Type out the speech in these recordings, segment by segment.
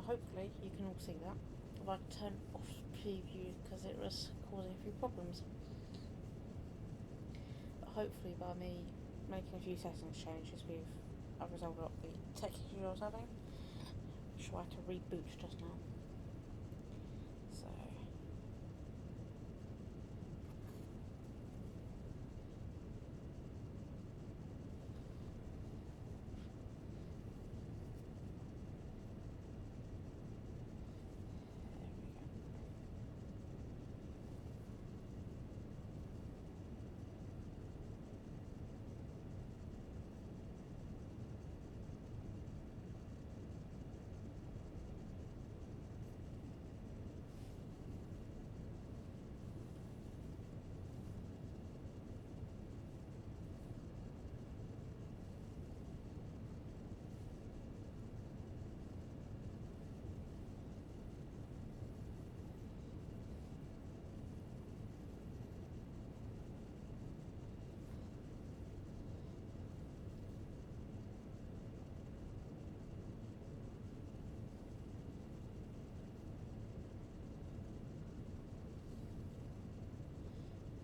hopefully you can all see that. I've had to turn off preview because it was causing a few problems. But hopefully by me making a few settings changes I've resolved a lot of the tech issues I was having. So I had to reboot just now. So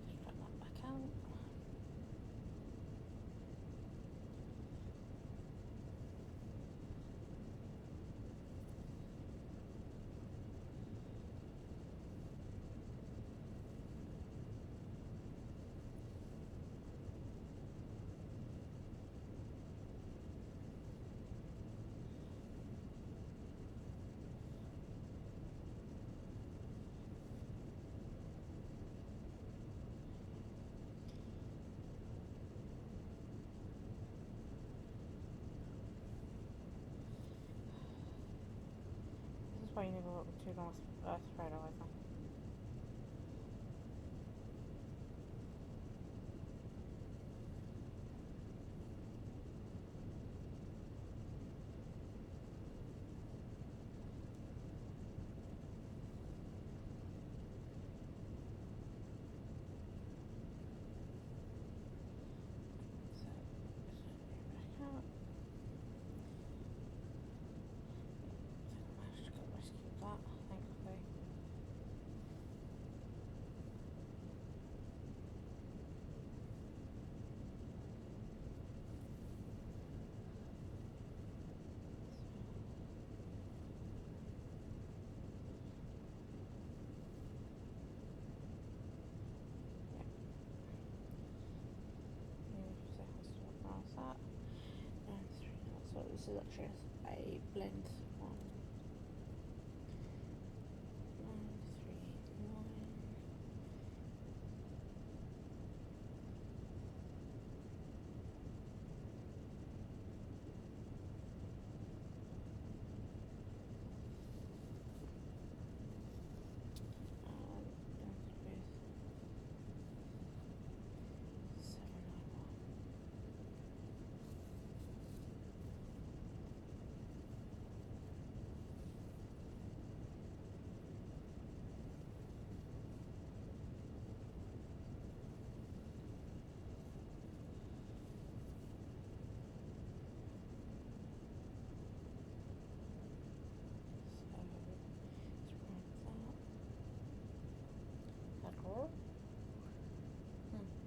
just put that back out. This is why you never work with too long a thread either. So this is actually a blend one. 939.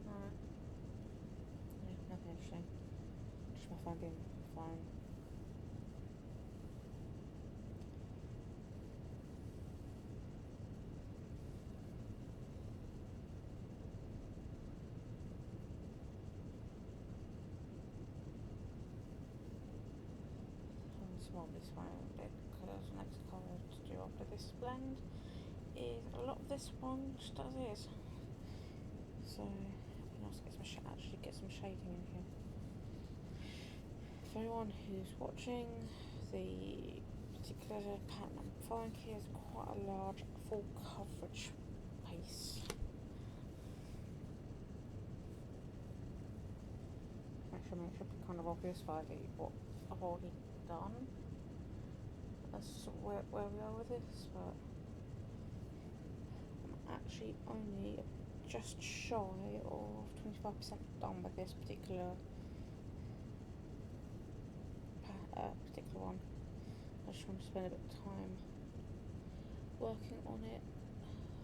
Alright. Yeah, nothing interesting. Just my phone being fine. Small this one a bit because the next colour to do after this blend is a lot of this one just as is. So it'd be nice to get some shading in here. For anyone who's watching, the particular pattern I'm following here is quite a large full coverage piece. Actually, it should be kind of obvious by what I've already done as where we are with this, but I'm actually only just shy of 25% done with this particular one. I just want to spend a bit of time working on it.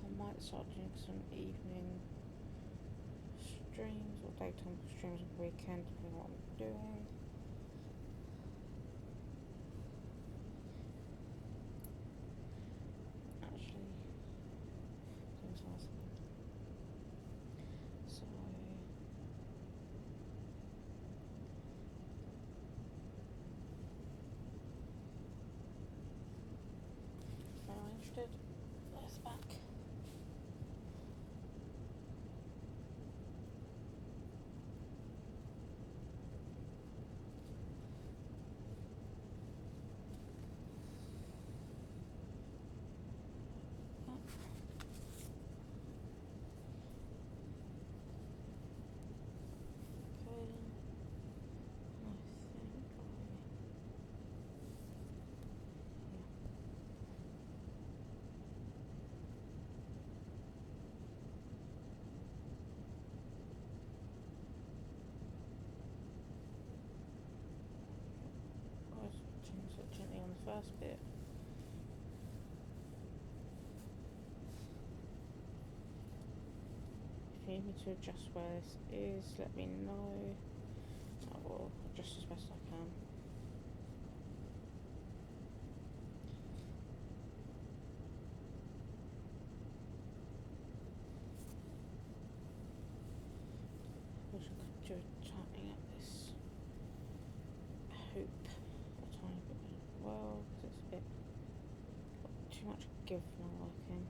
I might start doing some evening streams or daytime streams on the weekend, depending on what I'm doing. Actually, things like that. So if anyone interested, there's the back. Change it gently on the first bit. If you need me to adjust where this is, let me know. I will adjust as best I can. Wish I could do tightening up this hoop a tiny bit as well, because it's a bit too much give now working.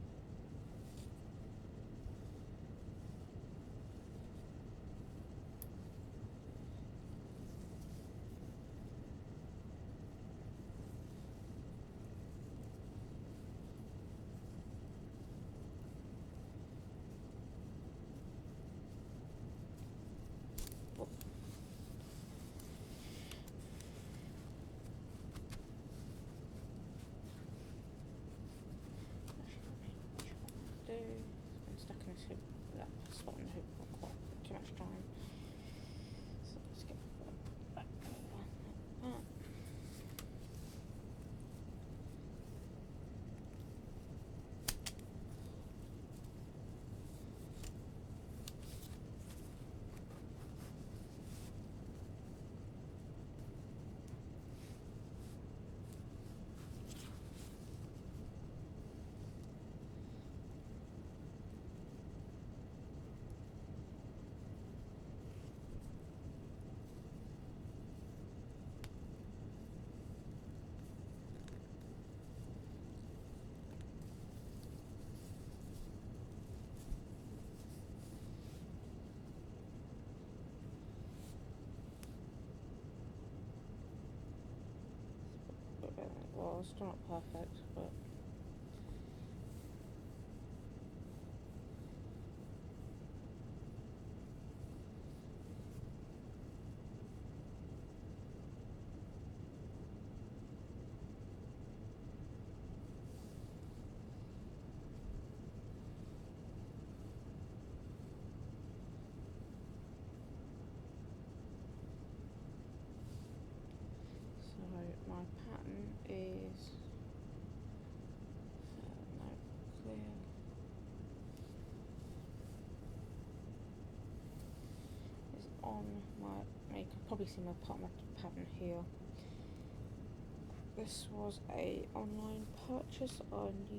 It's been stuck in this hoop, that spot in the hoop for quite too much time. So let's get back over like that. Well, it's still not perfect, but so my pattern is no clear. Is on my. You can probably see my part of my pattern here. This was a online purchase. I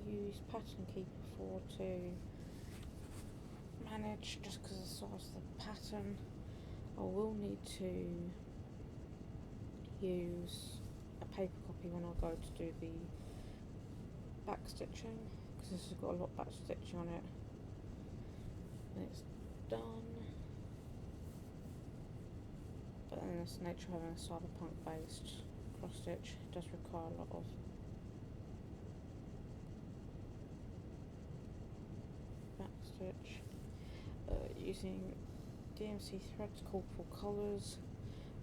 used Pattern Keeper for to manage just because of the size of the pattern. I will need to use a paper copy when I go to do the back stitching, because this has got a lot of back stitching on it. And it's done. But then this nature of having a cyberpunk based cross stitch does require a lot of back stitch. Using DMC threads called for colours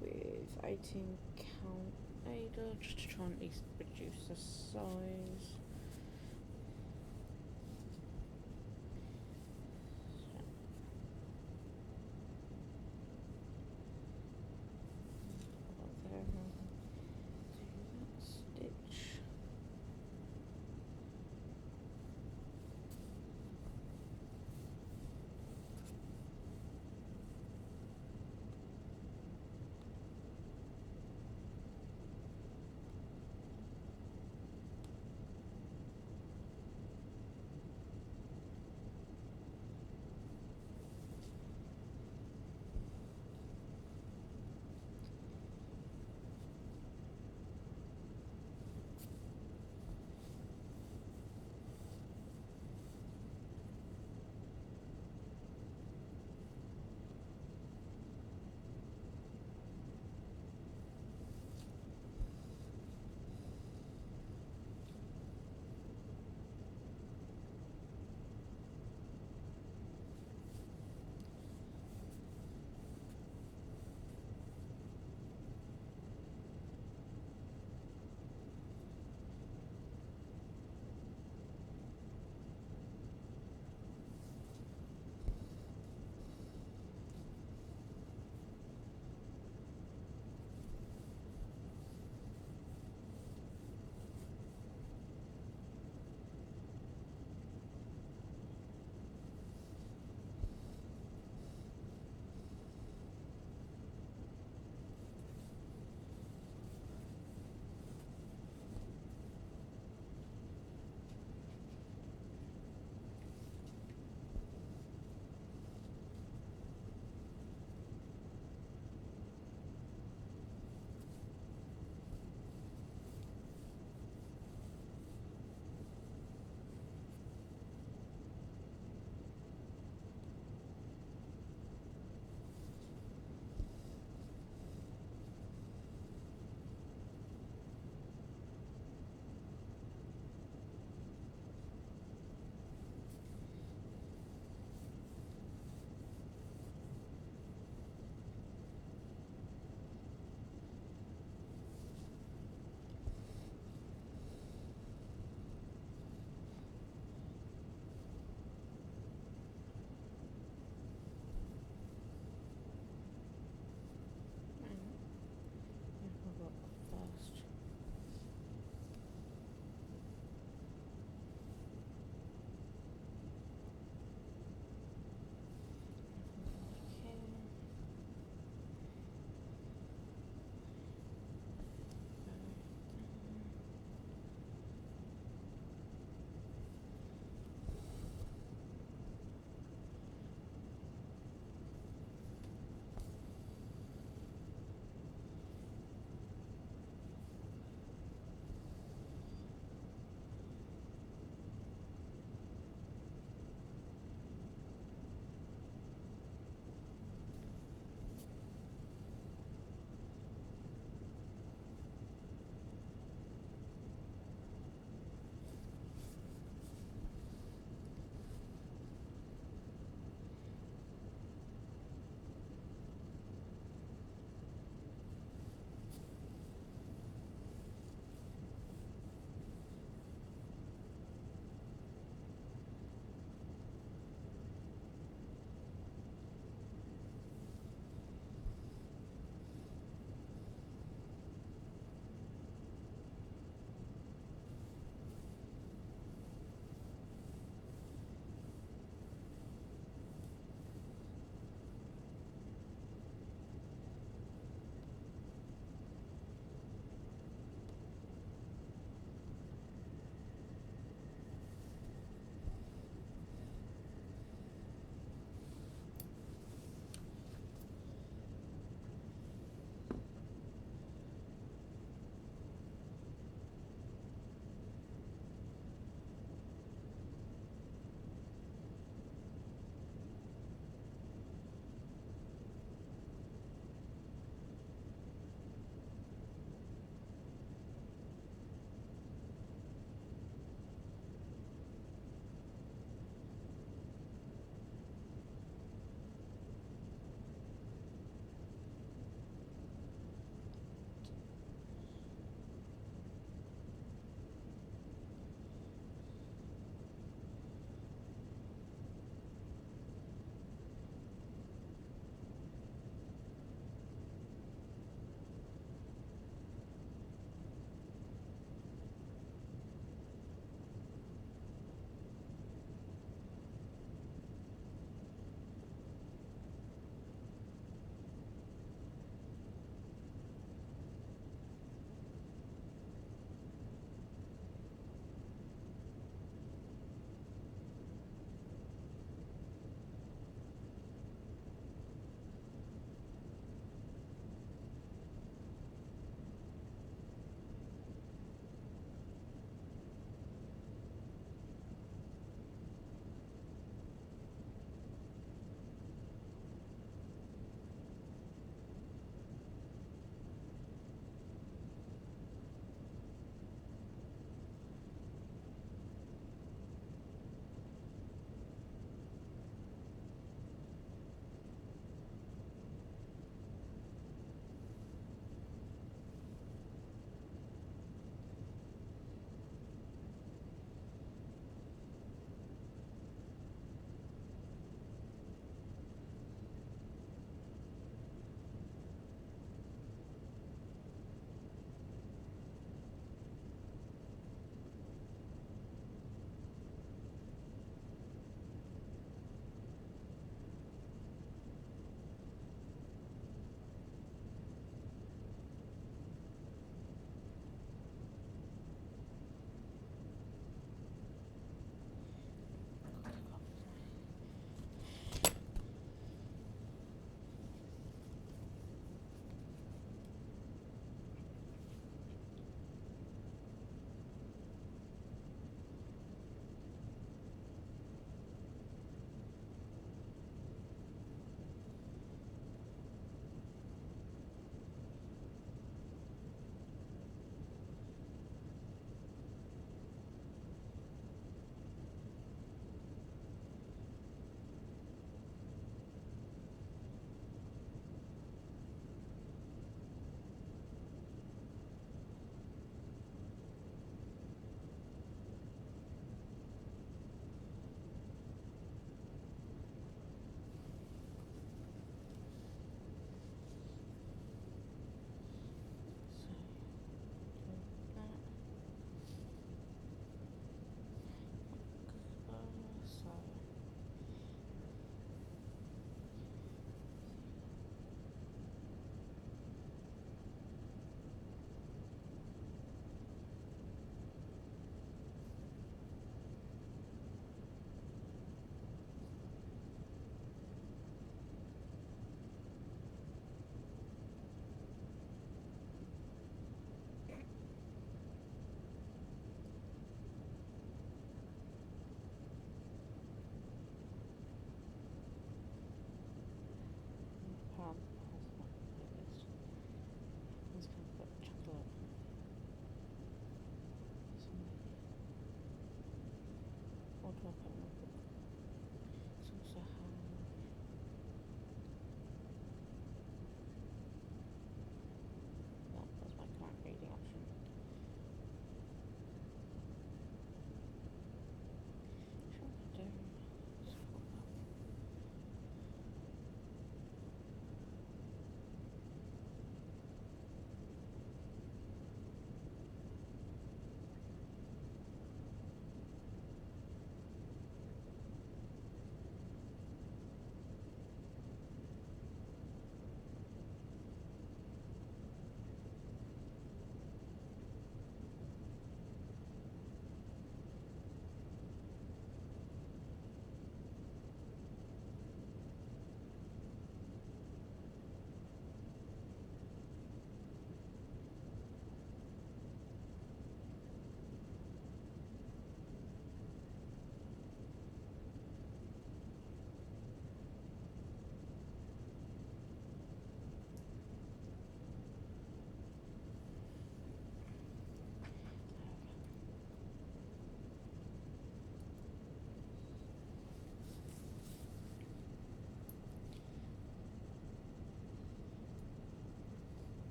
with 18 count Ada, just to try and at least reduce the size. There, do that stitch.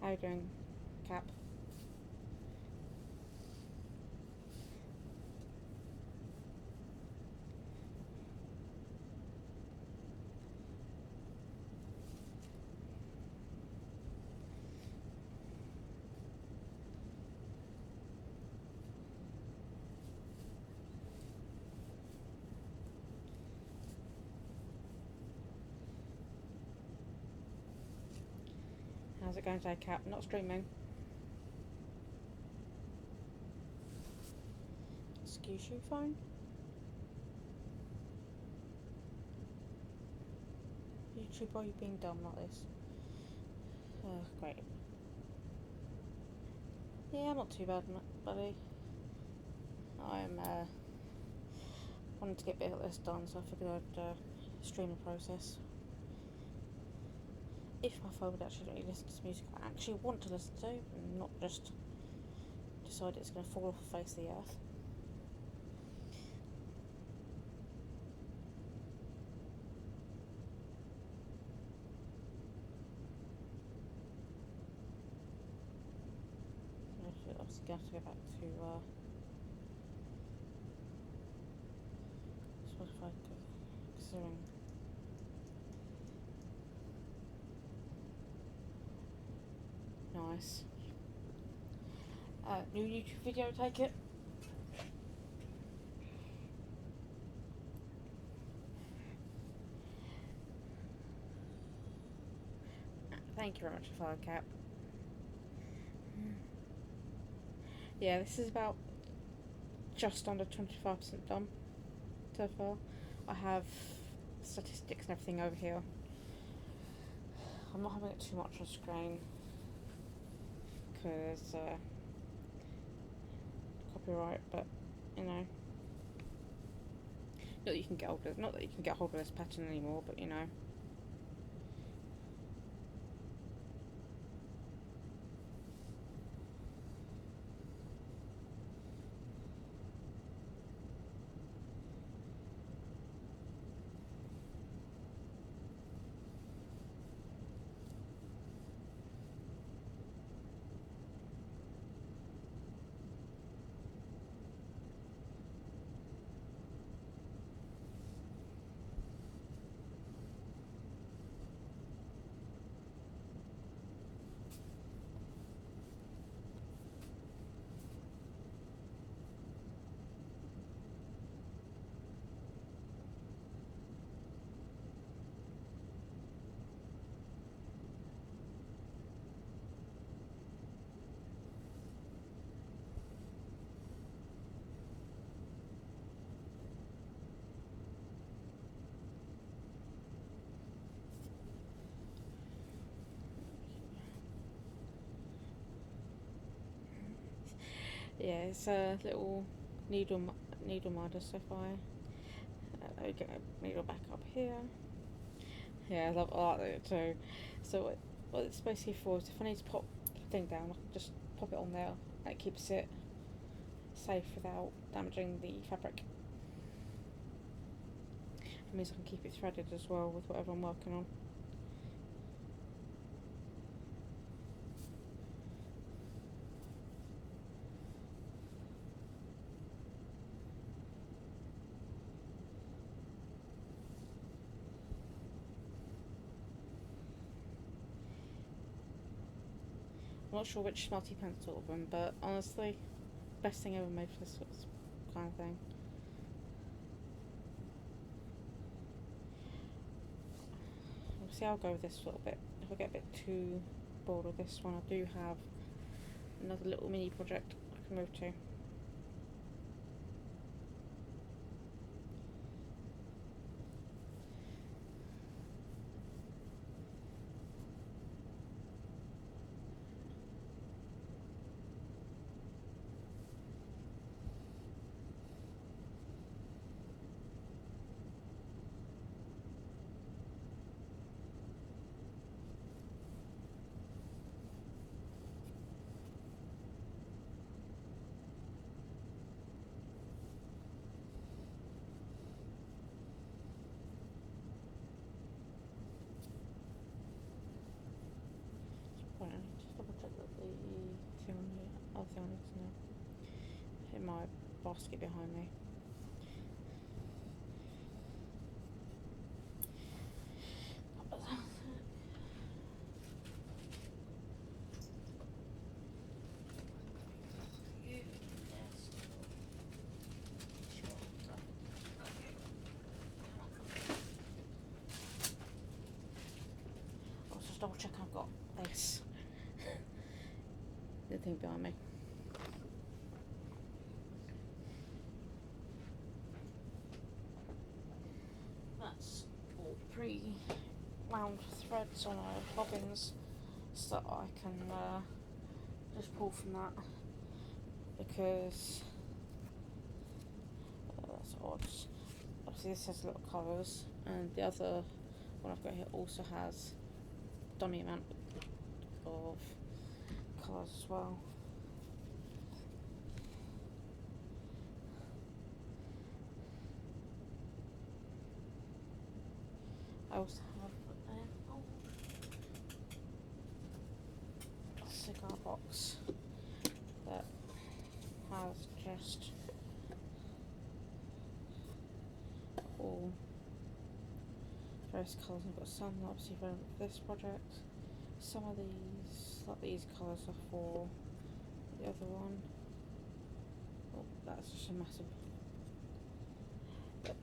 How you doing, Cap? How's it going today, Cap? Not streaming. Excuse you, phone? YouTube, why are you being dumb like this? Great. Yeah, not too bad, buddy. I'm wanted to get a bit of this done, so I figured I'd stream the process. If my phone would actually let me listen to music I actually want to listen to, and not just decide it's going to fall off the face of the earth. I'm obviously going to have to go back to Spotify, considering nice. New YouTube video, take it. Thank you very much for following, Cap. Yeah, this is about just under 25% done so far. I have statistics and everything over here. I'm not having it too much on screen because copyright, but you know, not that you can get hold of this pattern anymore, but you know. Yeah, it's a little needle minder, so if I get a needle back up here. Yeah, I like that too. So what it's basically for is if I need to pop the thing down, I can just pop it on there and it keeps it safe without damaging the fabric. It means I can keep it threaded as well with whatever I'm working on. I'm not sure which smarty pants sort of them, but honestly, best thing ever made for this kind of thing. See, I'll go with this a little bit. If I get a bit too bored with this one, I do have another little mini project I can move to. my basket behind me. I'll just double check I've got this. The thing behind me. That's all pre-wound threads on bobbins so that I can just pull from that, because that's odd. Obviously this has a lot of colours, and the other one I've got here also has a dummy amount of colours as well. I also have an old cigar box that has just all various colours. I've got some that obviously for this project. Some of these, like these colours, are for the other one. Oh, that's just a massive. But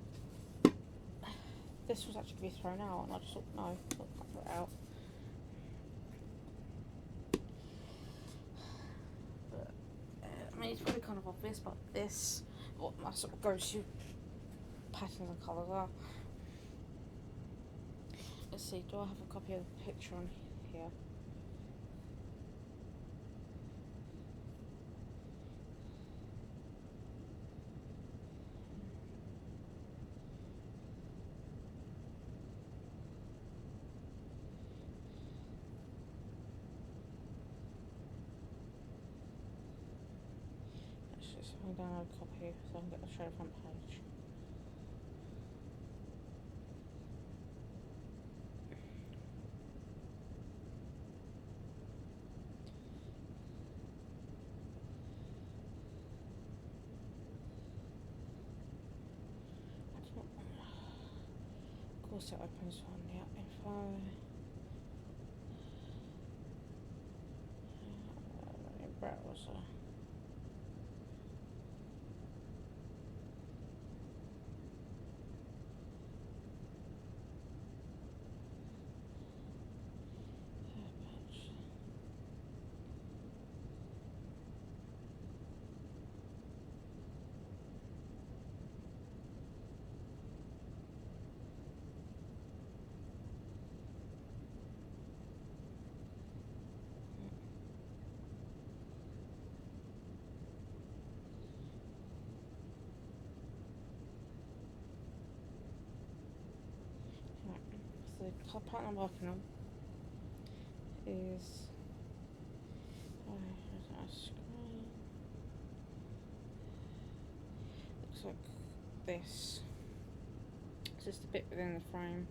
this was actually going to be thrown out, and I just thought, no, I can't throw it out. But I mean, it's probably kind of obvious, but this, what my sort of go-to patterns and colours are. Let's see, do I have a copy of the picture on here? Let's just download a copy so I can get the show front page. Of course it opens on the info. Browser. The colour pattern I'm working on is looks like this. It's just a bit within the frame,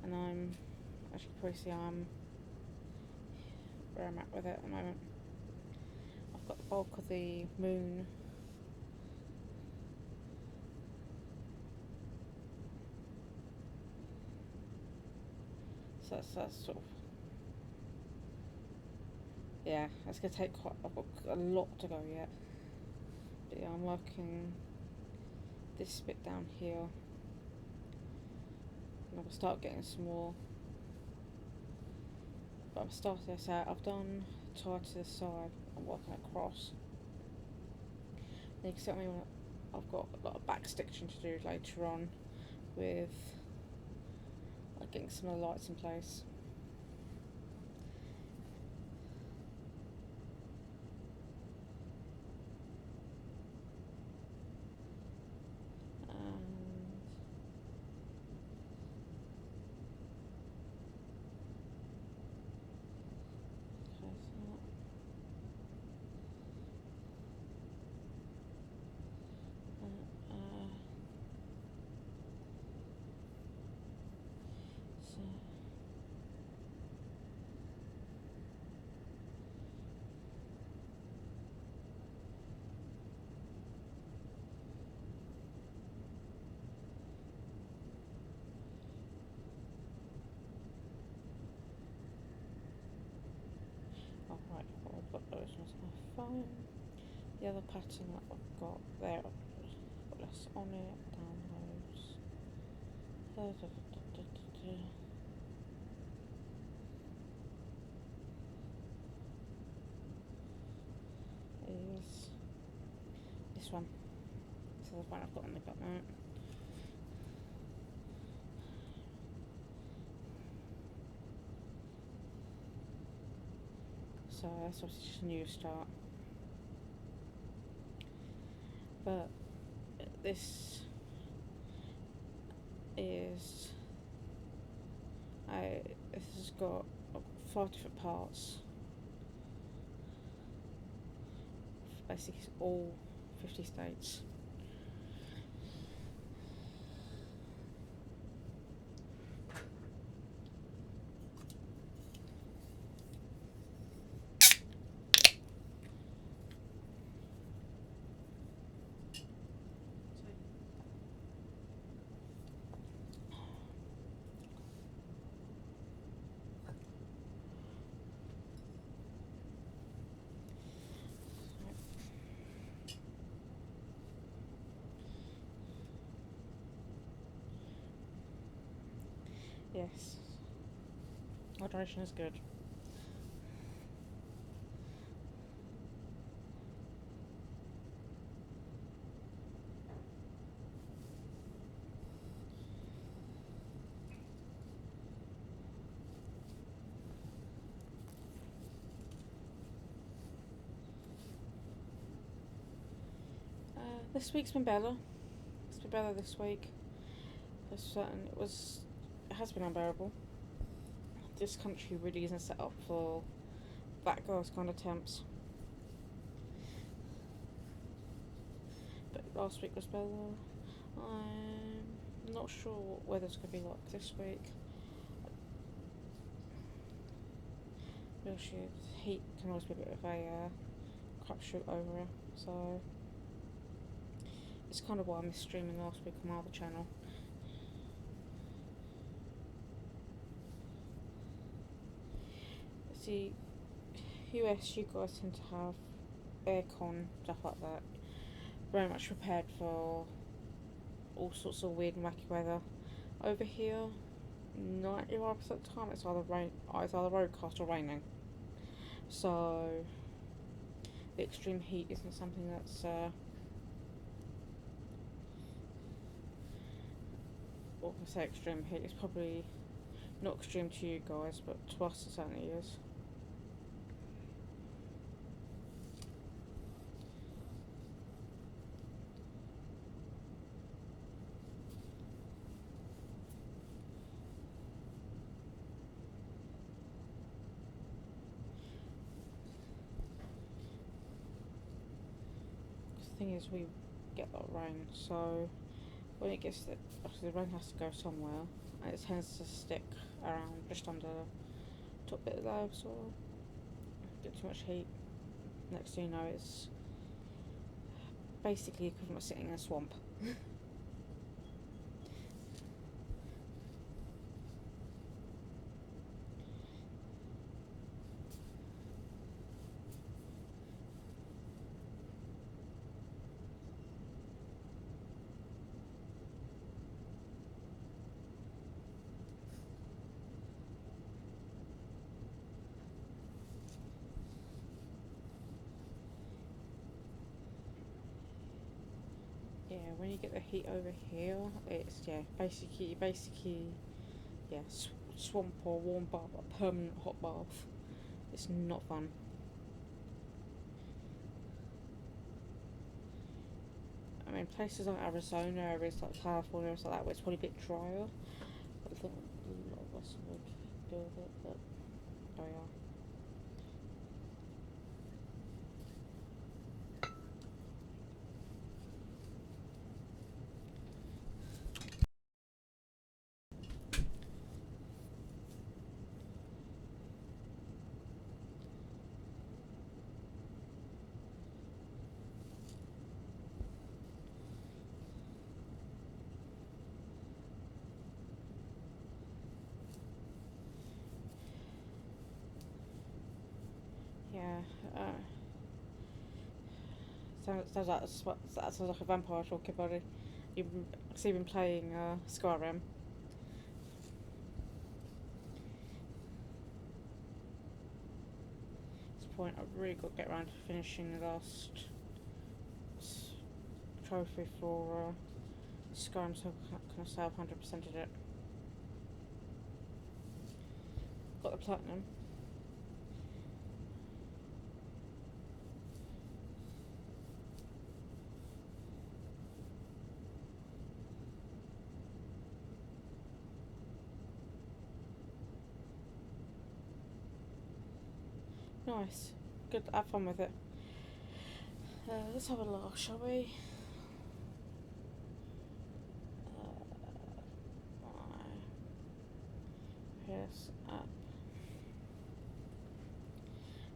and I'm, as you can probably see, I'm where I'm at with it at the moment. I've got the bulk of the moon . So that's sort of, yeah, that's going to take quite, I've got a lot to go yet. But yeah, I'm working this bit down here, and I'll start getting some more. But I'm starting this out, I've done tie to the side, I'm working across. And you can see I've got a lot of back stitching to do later on with like getting some of the lights in place. got those ones on my phone. The other pattern that I've got there, I've got less on it, downloads. Is this one. So the one I've got on the button. So that's obviously just a new start. But this is this has got 5 different parts. Basically it's all 50 states. Yes, hydration is good. This week's been better. It's been better this week. For certain, it has been unbearable. This country really isn't set up for that girl's kind of temps. But last week was better. I'm not sure what weather's going to be like this week. Actually, heat can always be a bit of a crapshoot over it, so it's kind of why I missed streaming last week on my other channel. See, US, you guys tend to have aircon, stuff like that. Very much prepared for all sorts of weird and wacky weather. Over here, 95% of the time it's either overcast or raining. So the extreme heat isn't something that's well, when I say extreme heat, it's probably not extreme to you guys, but to us it certainly is. The thing is, we get that rain, so when it gets the rain has to go somewhere, and it tends to stick around just under the top bit of there, so get too much heat. Next thing you know, it's basically equivalent of sitting in a swamp. Yeah, when you get the heat over here, it's basically swamp or warm bath, a permanent hot bath. It's not fun. I mean, places like Arizona, areas like California, and stuff like that, where it's probably a bit drier. I think a lot of us would deal with it, but oh yeah. Sounds like that sounds like a vampire talking, buddy. You've been playing Skyrim. At this point, I've really got to get around to finishing the last trophy for Skyrim, so can I say I've 100%ed it. Got the platinum. Nice. Good, have fun with it. Let's have a look, shall we? Yes, up.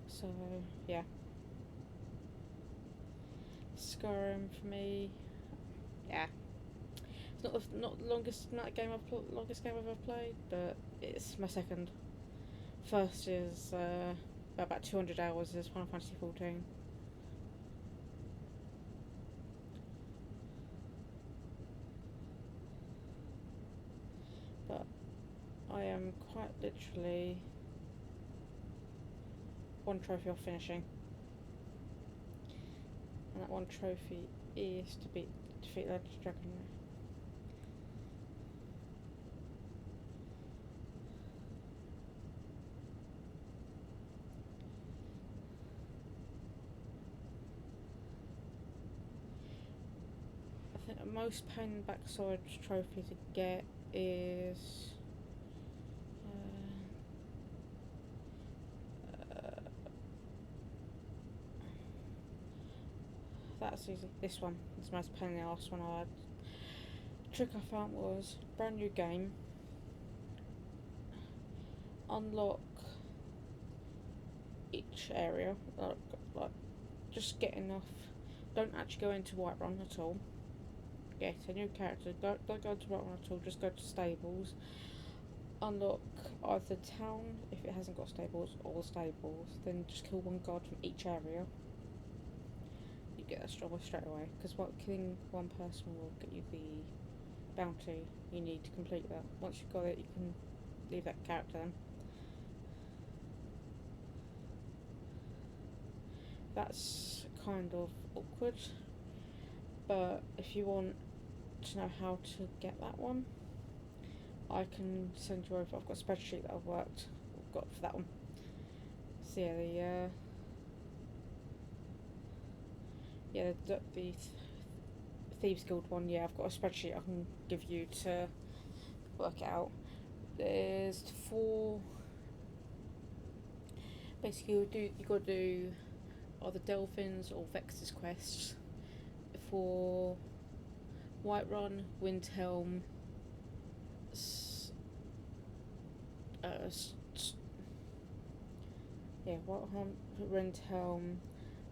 So, yeah. Skyrim for me, yeah. It's not the longest game I've ever played, but it's my second. First is about 200 hours is Final Fantasy 14. But I am quite literally one trophy off finishing. And that one trophy is to defeat Legend Dragon. I think the most pain in the backside trophy to get is that's easy. This one. It's the most pain in the arse one I had. Trick I found was brand new game. Unlock each area. Like just get enough. Don't actually go into Whiterun at all. Get a new character. Don't go to Whiterun at all. Just go to stables. Unlock either town if it hasn't got stables or stables. Then just kill one guard from each area. You get that straight away. Because killing one person will get you the bounty you need to complete that. Once you've got it, you can leave that character then. That's kind of awkward, but if you want to know how to get that one, I can send you over. I've got a spreadsheet that I've got for that one. So yeah, the Thieves Guild one, yeah, I've got a spreadsheet I can give you to work it out. There's 4. Basically, you got to do either Delphins or Vex's quests for Whiterun, Windhelm, Whiterun, Windhelm,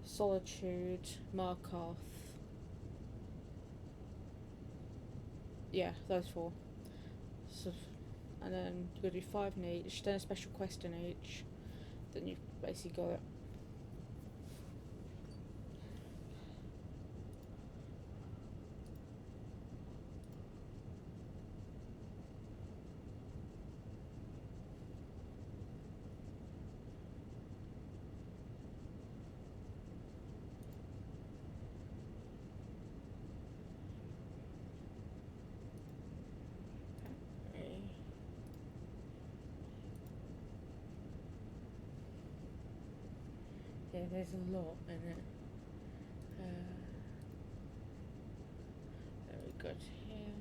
Solitude, Markarth. Yeah, those 4. So, and then you got to do 5 in each, then a special quest in each. Then you've basically got it. Yeah, there's a lot in it. Very good here.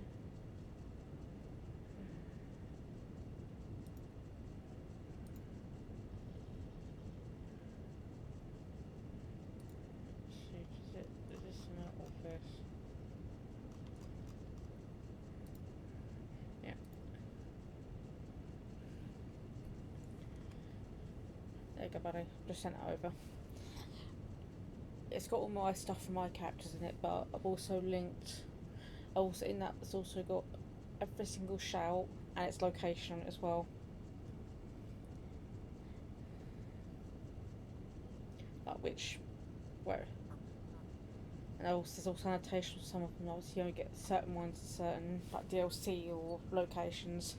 Let's see, is this an office? Yeah. There you go, buddy. Just sent it over. It's got all my stuff for my characters in it, but I've also linked. Also in that, it's also got every single shout and its location as well. Where? there's also annotations for some of them. Obviously, you only get certain ones in certain like DLC or locations.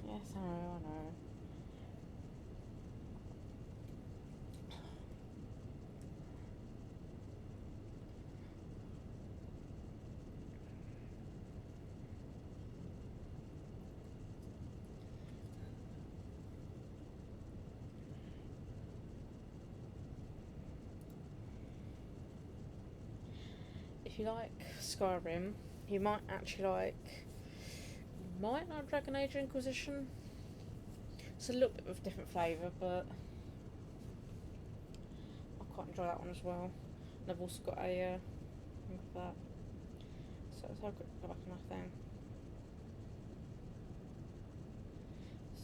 Yes, I know. If you like Skyrim, you might actually like Dragon Age Inquisition. It's a little bit of a different flavour, but I quite enjoy that one as well. And I've also got a thing for that. So let's have a quick go back on my thing.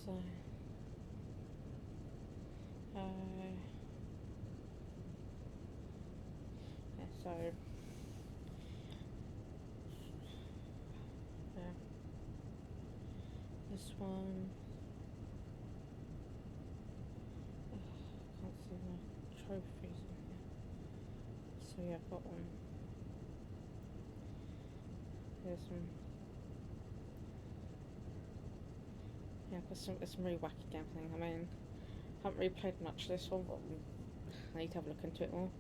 So, yeah, so, yeah, this one, can't see my trophies in here. So yeah, I've got one. There's some, yeah, there's some really wacky gambling. I mean, I haven't really played much this one, but I need to have a look into it more.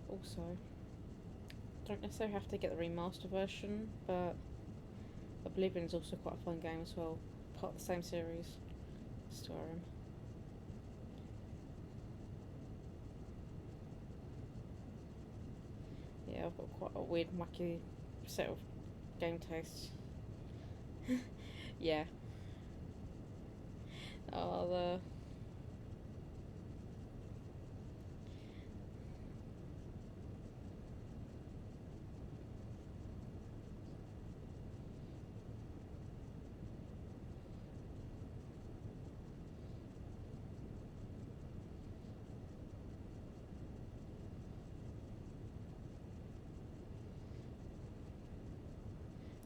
Also, don't necessarily have to get the remaster version, but Oblivion is also quite a fun game as well, part of the same series, Skyrim. Yeah, I've got quite a weird, wacky set of game tastes. Yeah. Oh,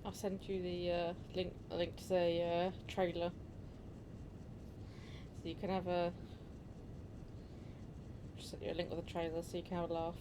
I'll send you the link to the trailer, so you can have a. Just send you a link with the trailer, so you can have a laugh.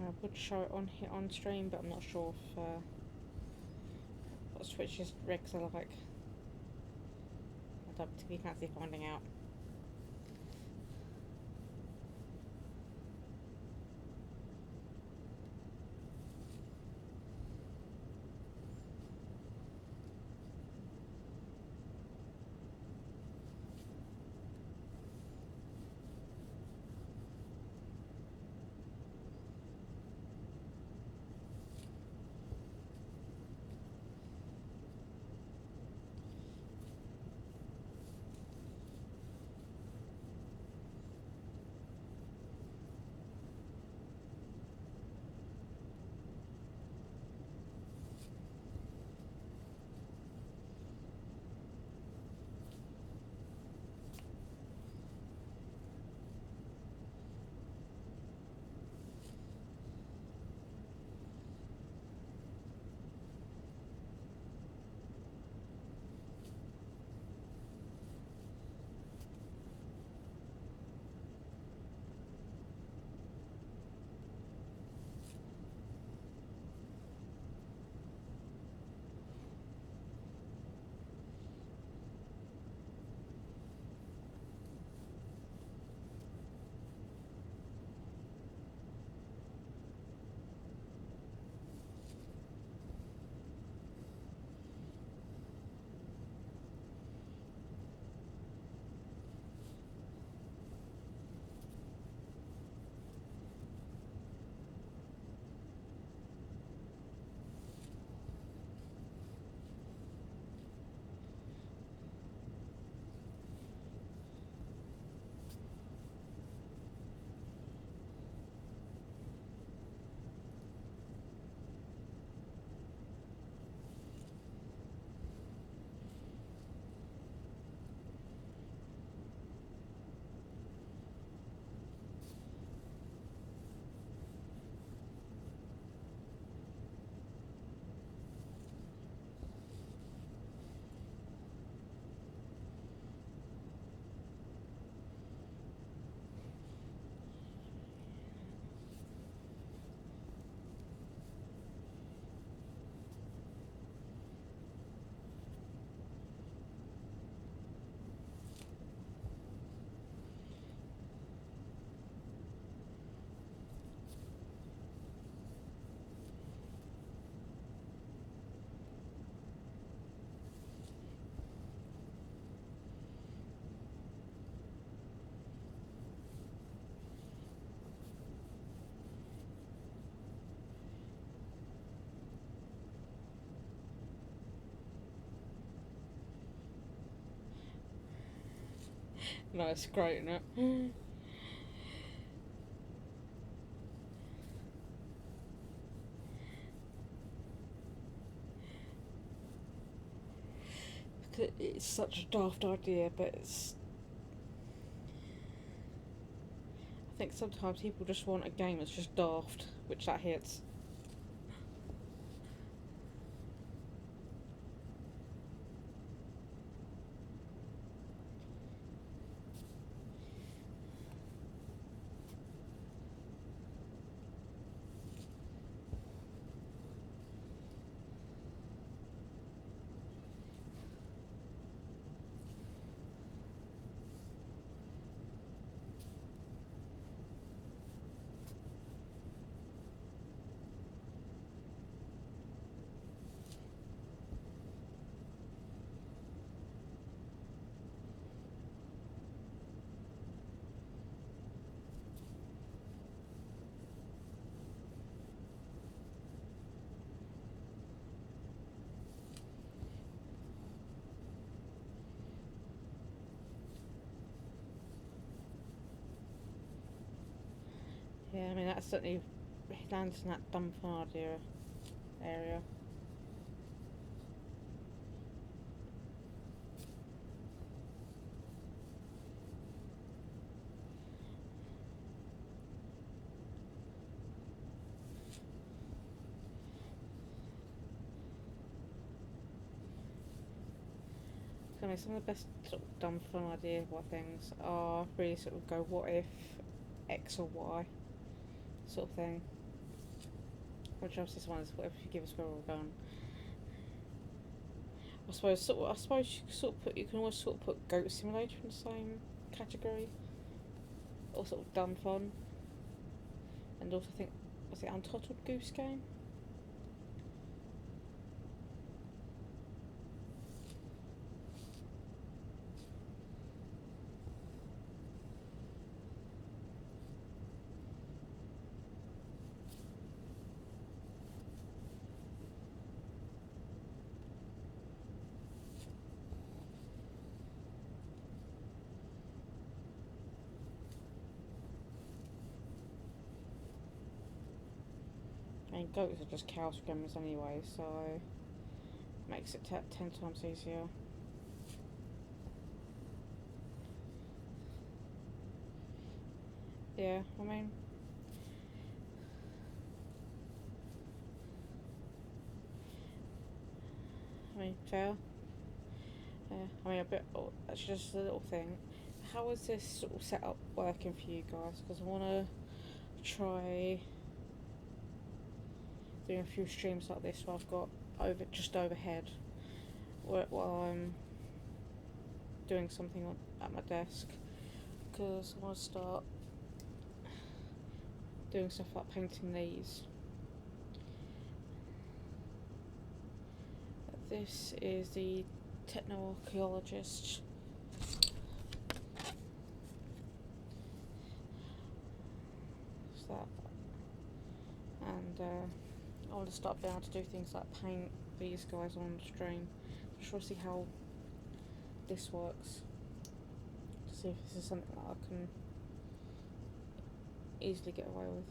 I would show it on here on stream, but I'm not sure if what Twitch's regs are like. I don't particularly fancy finding out. No, it's great, isn't it? It's such a daft idea, but it's. I think sometimes people just want a game that's just daft, which that hits. Yeah, I mean that certainly lands in that dumb fun idea area. I mean, some of the best sort of dumb fun idea things are really sort of go what if X or Y sort of thing. Which obviously this one is what if you give a squirrel a gun. I suppose you can you can always sort of put Goat Simulator in the same category, or sort of dumb fun, and also think was it Untitled Goose Game? I mean, goats are just cow scammers anyway, so makes it 10 times easier. Yeah, I mean, fair. Yeah, I mean, a bit. Oh, that's just a little thing. How is this sort of setup working for you guys? Because I want to try doing a few streams like this where I've got just overhead while I'm doing something at my desk. Because I want to start doing stuff like painting these. This is the Techno-Archaeologist. It's that. And I want to start being able to do things like paint these guys on the stream. Just want to see how this works. To see if this is something that I can easily get away with.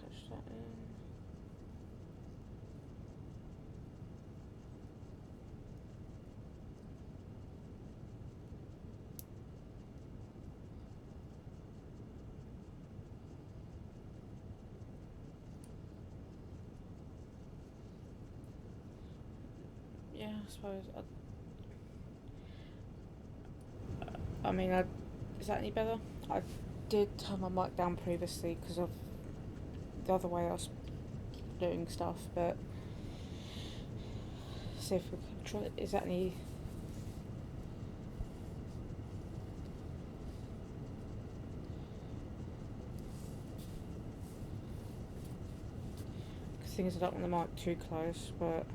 Touch that in. Yeah, I suppose. Is that any better? I did turn my mic down previously because of the other way I was doing stuff, but see if we can try. Is that any? Because things I don't want the mic too close, but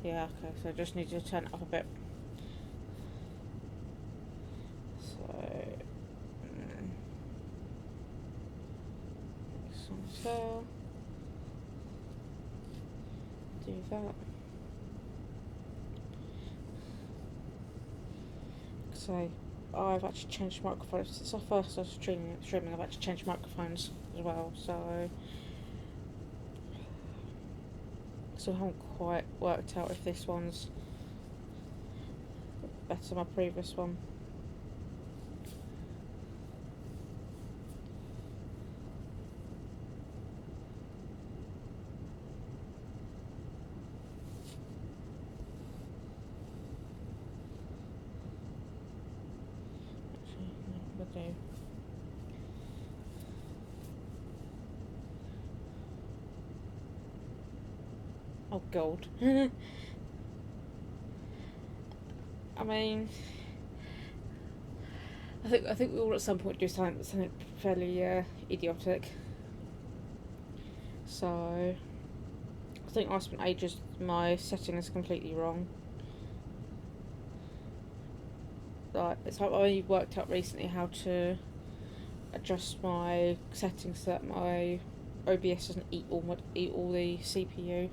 Yeah, okay, so I just need to turn it up a bit. So, next one as well. Do that. So, I've actually changed microphones. Since I first started streaming, I've actually changed microphones as well, so I haven't quite worked out if this one's better than my previous one. Actually, no, we'll do. Oh, gold. I mean, I think we all at some point do something fairly idiotic. So I think I spent ages. My setting is completely wrong. Like, it's like I only worked out recently how to adjust my settings so that my OBS doesn't eat all the CPU.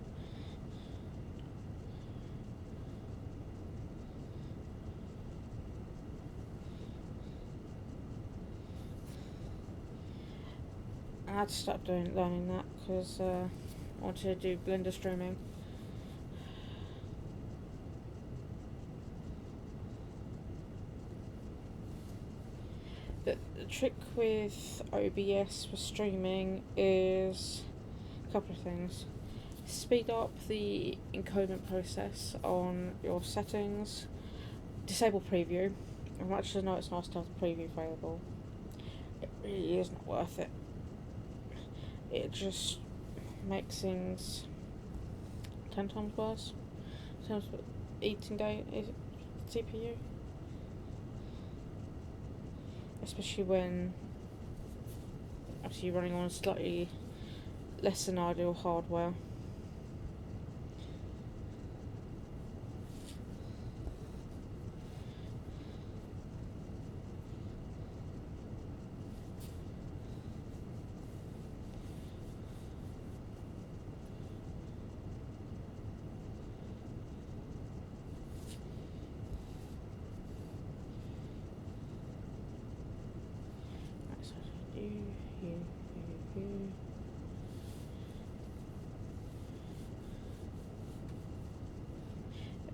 I had to start learning that because I wanted to do Blender streaming. But the trick with OBS for streaming is a couple of things. Speed up the encodement process on your settings. Disable preview. As much as I know it's nice to have the preview available, it really is not worth it. It just makes things 10 times worse in terms of eating CPU. Especially when actually you're running on slightly less than ideal hardware.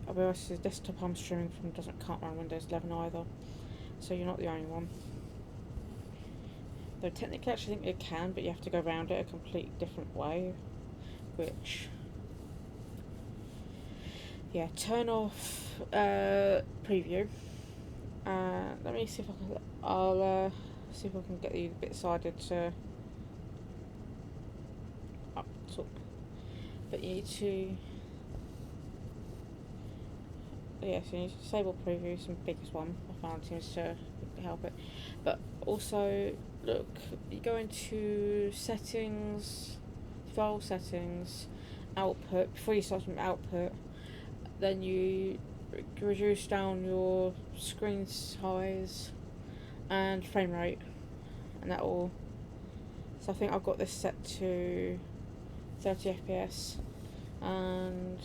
I'll be honest, the desktop I'm streaming from can't run Windows 11 either, so you're not the only one. Though technically I actually think it can, but you have to go around it a completely different way, which, yeah, turn off preview. Let me see if I'll see if I can get the bit sided to up top. But you need to, yeah, so you need to disable preview, it's the biggest one I found seems to help it. But also, look, you go into settings, file settings, output. Before you start from output, then you reduce down your screen size and frame rate, and that will. So I think I've got this set to 30 FPS, and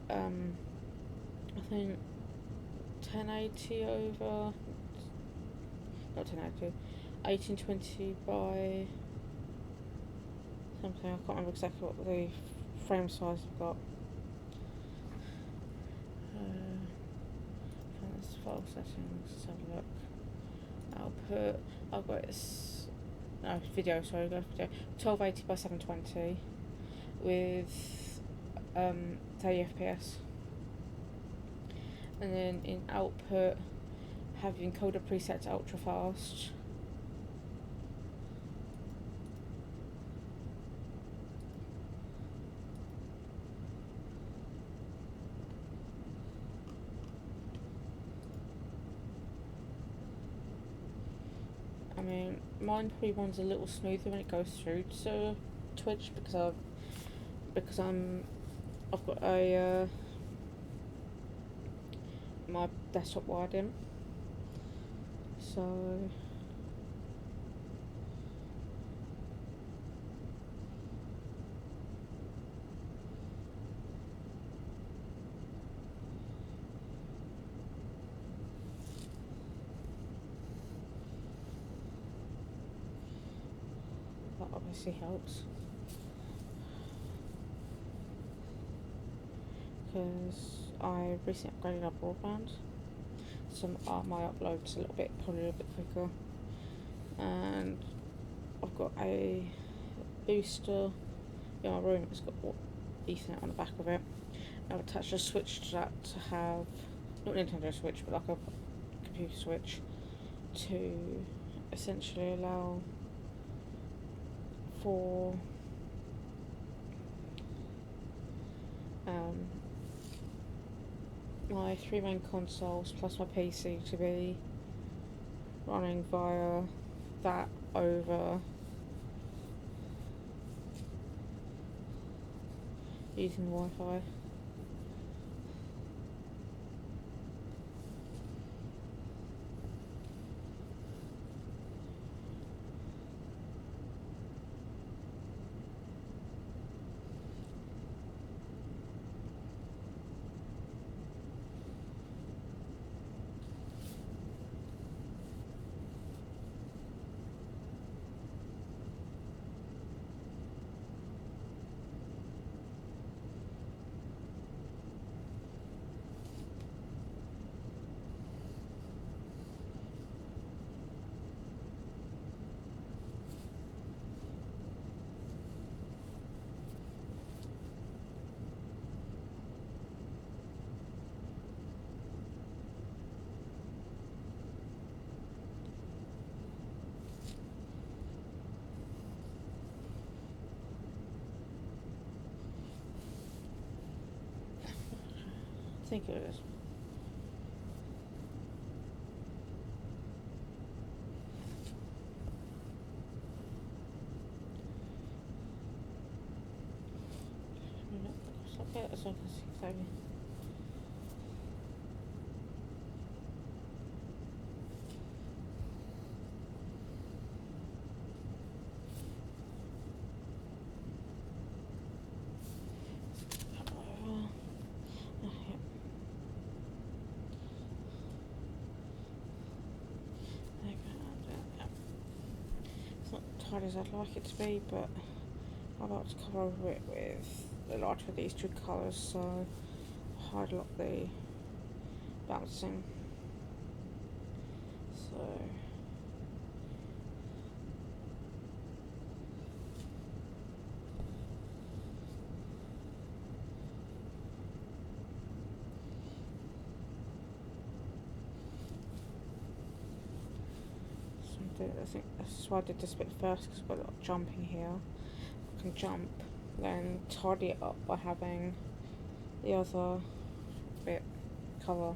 I think 1080 over, not 1080, 1820 by something. I can't remember exactly what the frame size I've got. File settings, let's have a look. Output, I've got video, sorry, go video. 1280 by 720 with 30 FPS. And then in output, have your encoder preset to ultra fast. I mean, mine probably runs a little smoother when it goes through to Twitch because I'm I've got a my desktop wired in, so that obviously helps, because I recently upgraded our broadband, so my upload's probably a little bit quicker, and I've got a booster in my room. It's got Ethernet on the back of it. I've attached a switch to that to have, not a Nintendo Switch, but like a computer switch, to essentially allow for my 3 main consoles plus my PC to be running via that over using Wi-Fi. I think it is. Stop it so I can see exactly. Tight as I'd like it to be, but I'd like to cover over it with the larger of these two colours, so hide a lot of the bouncing. So I think that's why I did this bit first, because I've got a lot of jumping here. I can jump, then tidy it up by having the other bit cover.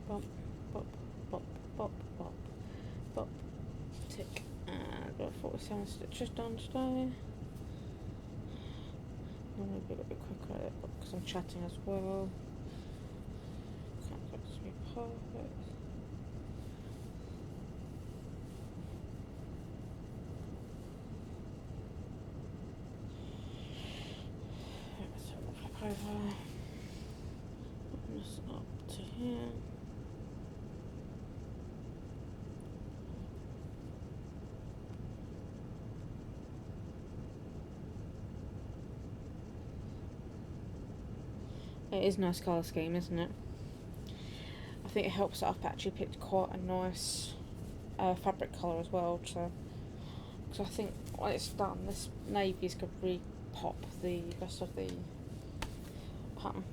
Bop, bop, bop, bop, bop, bop, tick, and got 47 stitches done today. Normally be a little bit quicker at it, because I'm chatting as well. Can't get this to be perfect. Flip over. Open this up to here. It is a nice colour scheme, isn't it? I think it helps that I've actually picked quite a nice fabric colour as well, because I think when it's done, this navy's could really pop the rest of the pattern.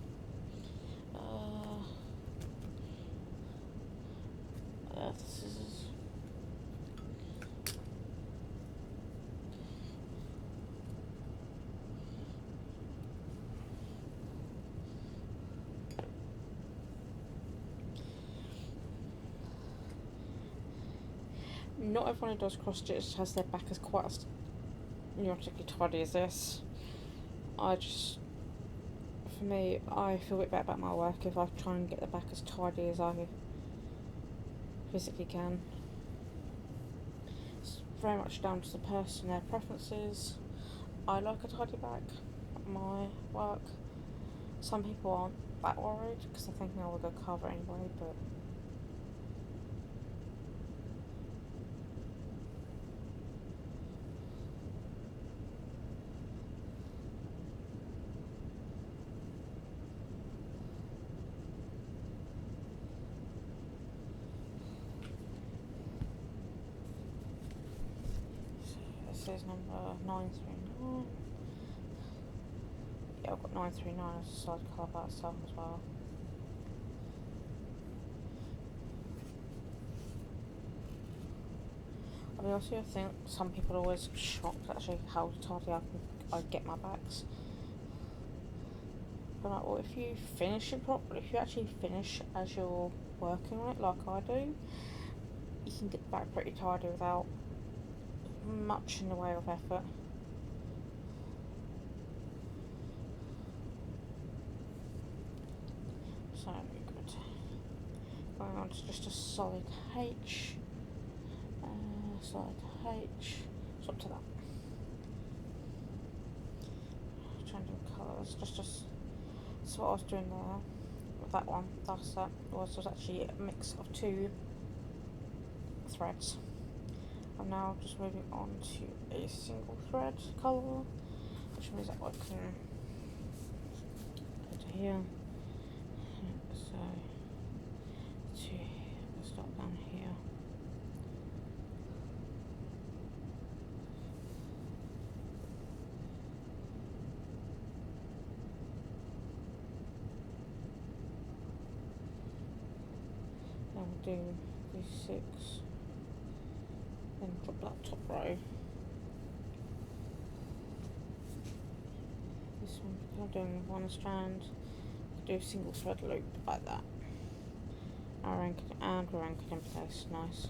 This is not everyone who does cross stitch has their back as quite as neurotically tidy as this. For me, I feel a bit better about my work if I try and get the back as tidy as I physically can. It's very much down to the person, their preferences. I like a tidy back at my work. Some people aren't that worried because they think I will go cover anyway, but this is number 939. Yeah, I've got 939 as a side colour by itself as well. I mean, also I think some people are always shocked actually how tidy I get my backs. But like, well, if you finish it properly, if you actually finish as you're working on it, like I do, you can get the back pretty tidy without much in the way of effort. So good. Going on to just a solid H. Solid H. It's up to that. Changing colours. So what I was doing there with that one, was actually a mix of two threads. I'm now just moving on to a single thread colour, which means that I can go to here. So let's start down here. Then we'll do these 6, then drop that top row. This one, I'm doing one strand, do a single thread loop like that. And we're anchored in place, nice.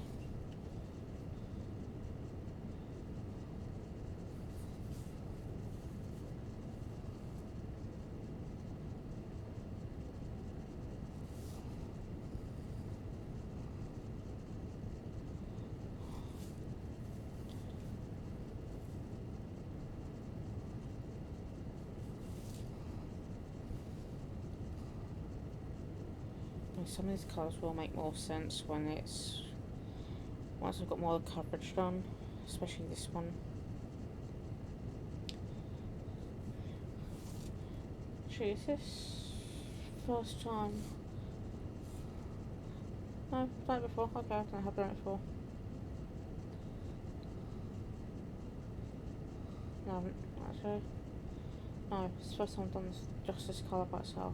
Some of these colours will make more sense once I've got more coverage done, especially this one. Actually, is this first time? No, I've done it before. Okay, I have done it before. No, I haven't actually. No, it's the first time I've done just this colour by itself.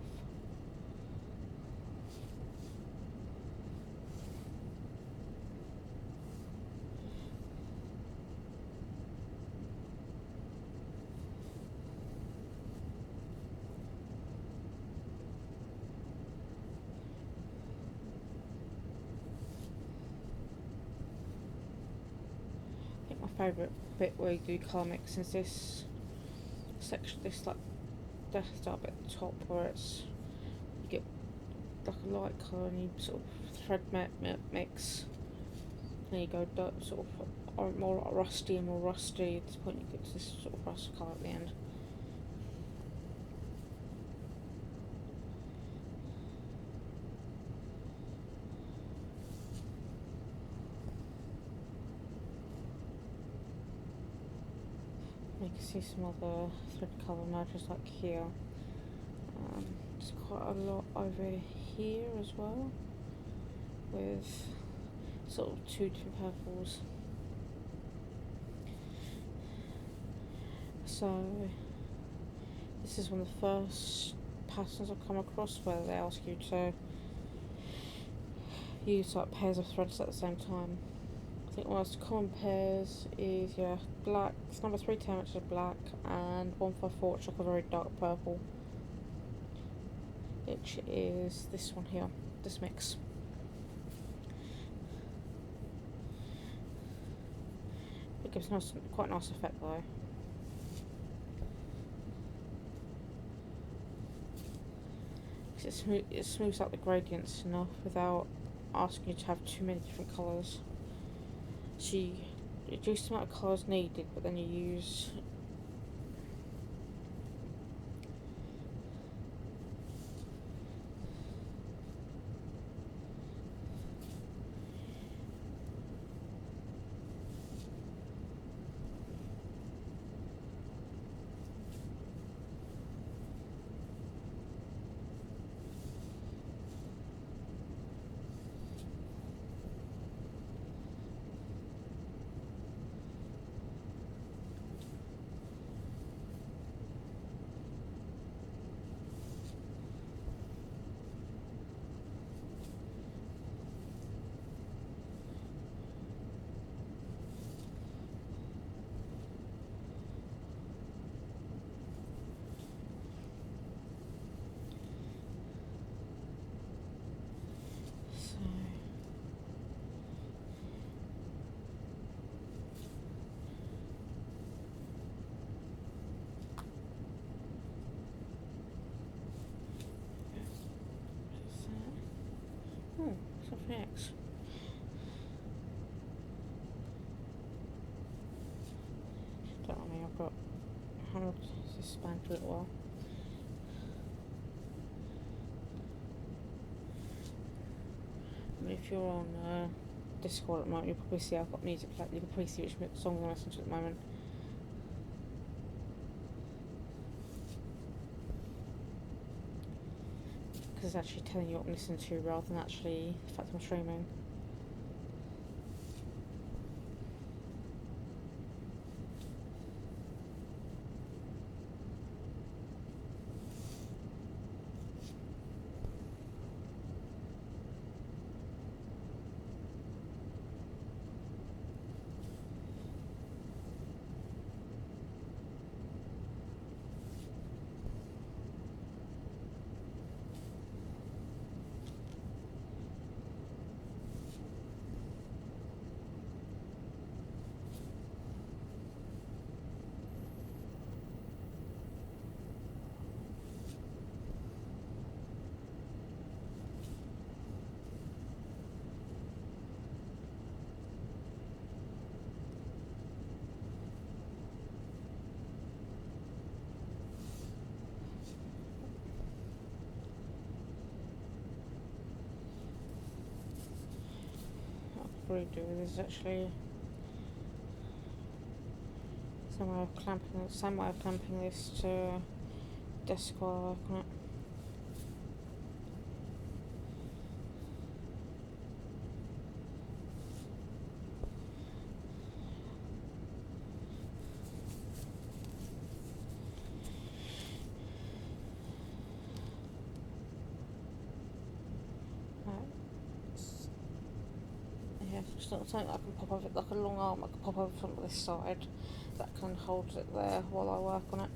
Favourite bit where you do colour mix is this section, this like death star bit at the top where it's you get like a light colour and you sort of thread mix. Then you go sort of more like rusty and more rusty. At this point, you get to this sort of rust colour at the end. You can see some other thread colour emerges like here. It's quite quite a lot over here as well, with sort of two different purples. So this is one of the first patterns I've come across where they ask you to use like pairs of threads at the same time. I think one of the most common pairs is black. It's number 310, which is black, and 154, which is like a very dark purple, which is this one here, this mix. It gives quite a nice effect though. It smooths out the gradients enough without asking you to have too many different colours. So you reduce the amount of colours needed, but then you use something else. Don't worry, I've got handled this span for a little while. If you're on Discord at the moment, you'll probably see I've got music playing. You can probably see which song I'm listening to at the moment. Because it's actually telling you what I'm listening to rather than actually the fact I'm streaming. What I do is actually some way of clamping this to desk while I work on it. It's not something I can pop over, like a long arm I can pop over from this side that can hold it there while I work on it.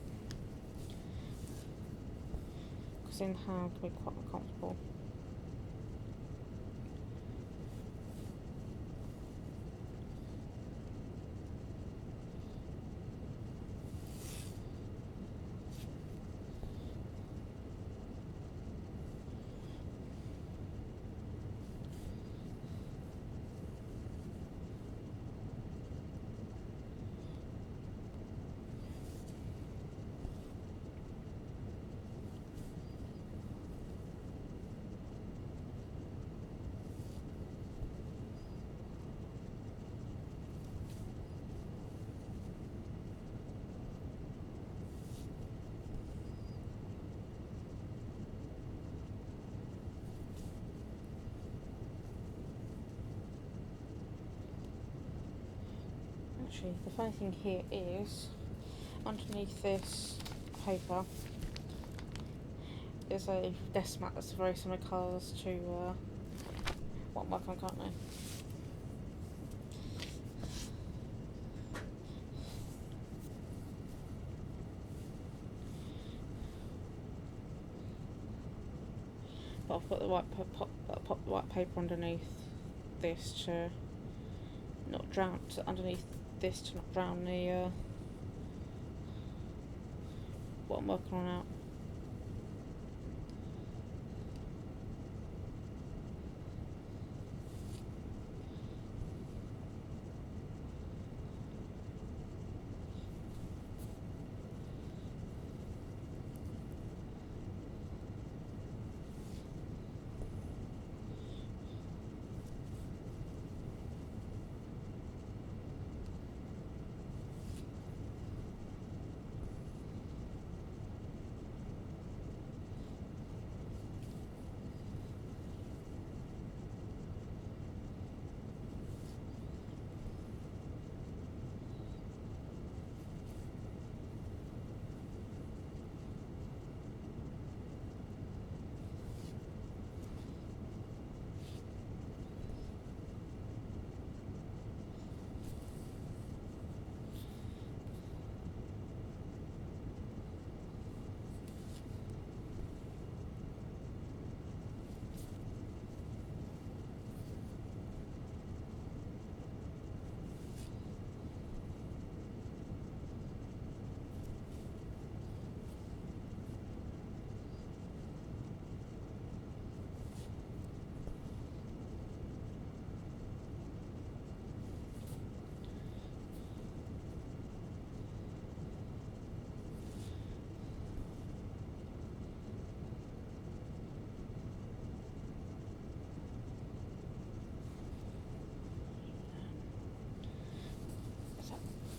Because in hand can be quite uncomfortable. actually, the funny thing here is, underneath this paper is a desk mat that's very similar colours to what I'm working on currently. But I've put the pop the white paper underneath this to not drown, underneath this to not drown the what I'm working on out.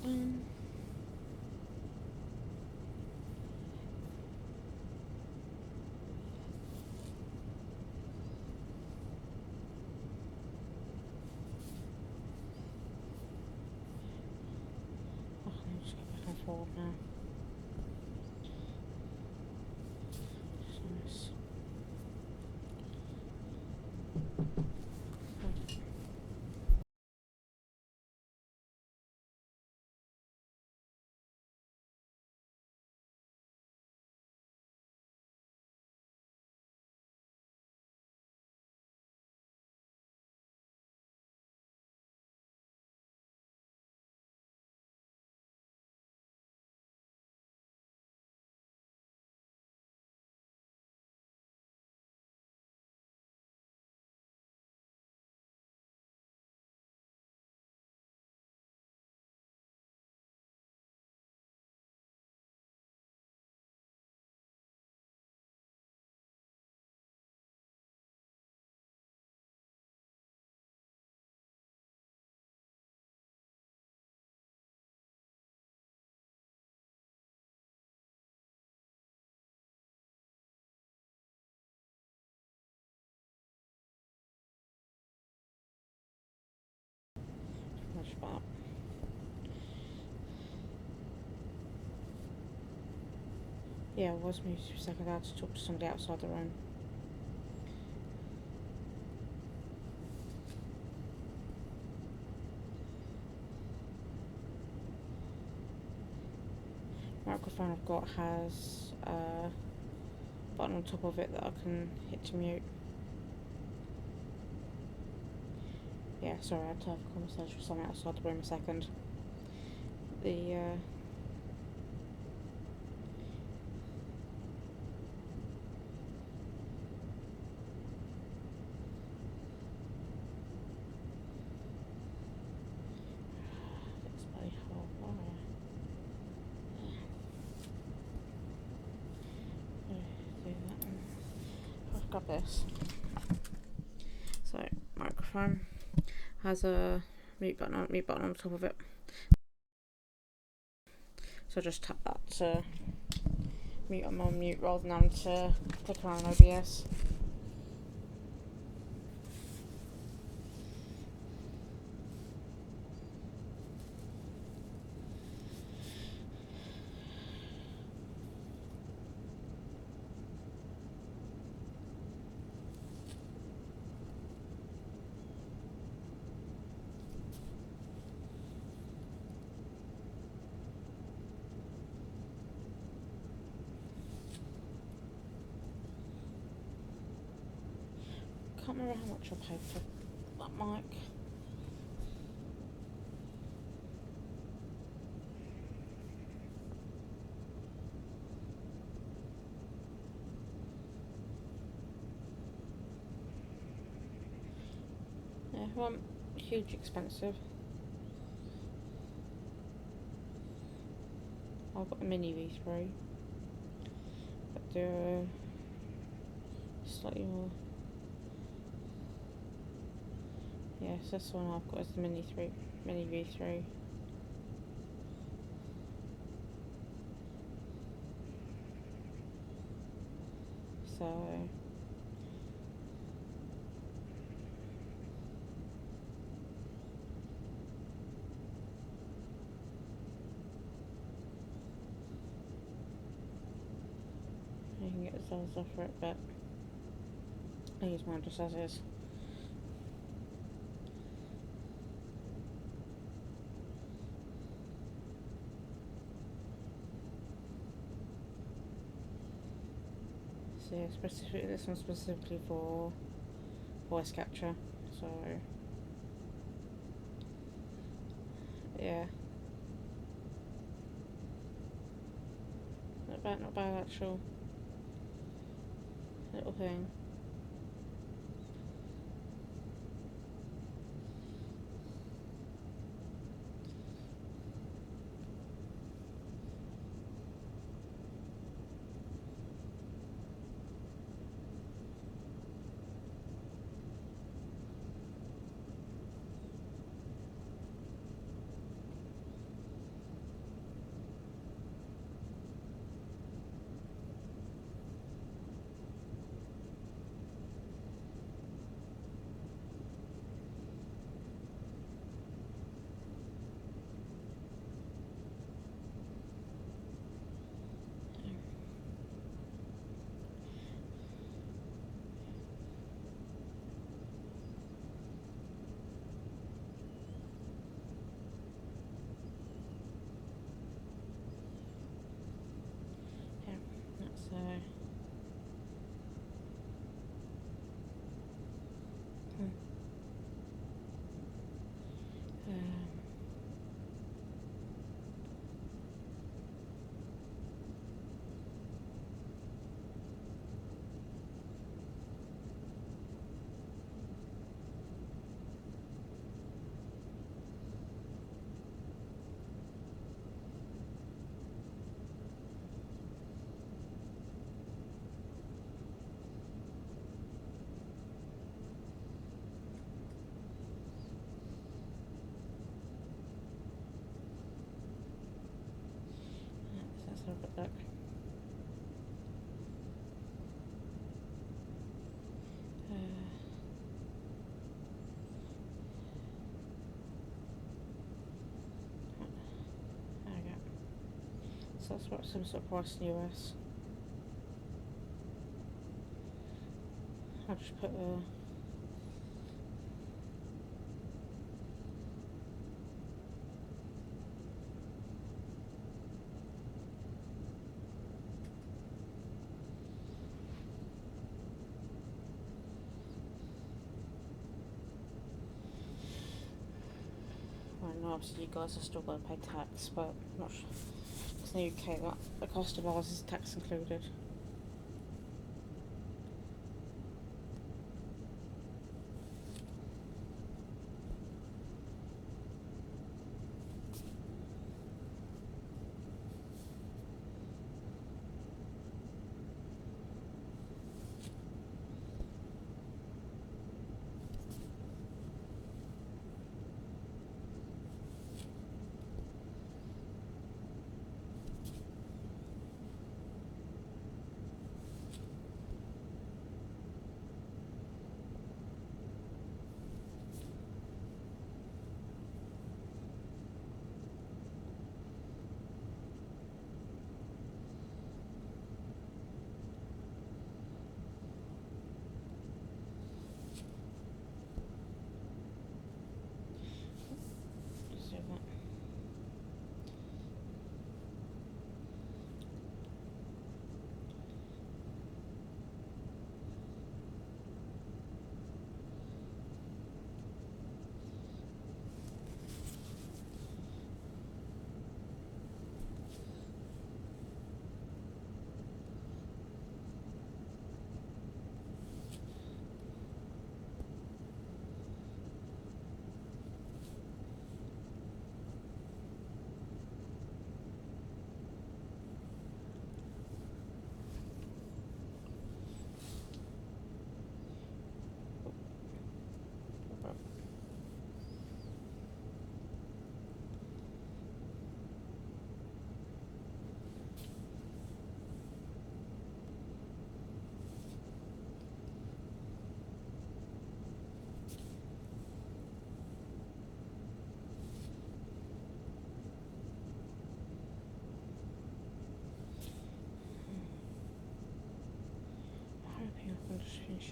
Um, I can just go back and forward now. Just nice. Much about. Yeah, I was muted for a second. I had to talk to somebody outside the room. Microphone I've got has a button on top of it that I can hit to mute. Yeah, sorry, I had to have a conversation with someone outside the room a second. The it's bloody hard wire. Do that one. I've got this. So microphone has a mute button on top of it. So just tap that to mute on my mute rather than having to click around OBS. can't remember how much I paid for that mic. Yeah, it wasn't huge expensive. I've got the mini V3, but they're slightly more. Yes, this one I've got is the mini V3. So you can get the cells off for it, but I use mine just as is. So yeah, this one's specifically for voice capture. So yeah, not bad actual little thing. Yeah, that's let's have a quick look. There we go. So that's what some sort of price in the US. I'll just put well, no, obviously you guys are still going to pay tax, but I'm not sure. It's in the UK that the cost of ours is tax included.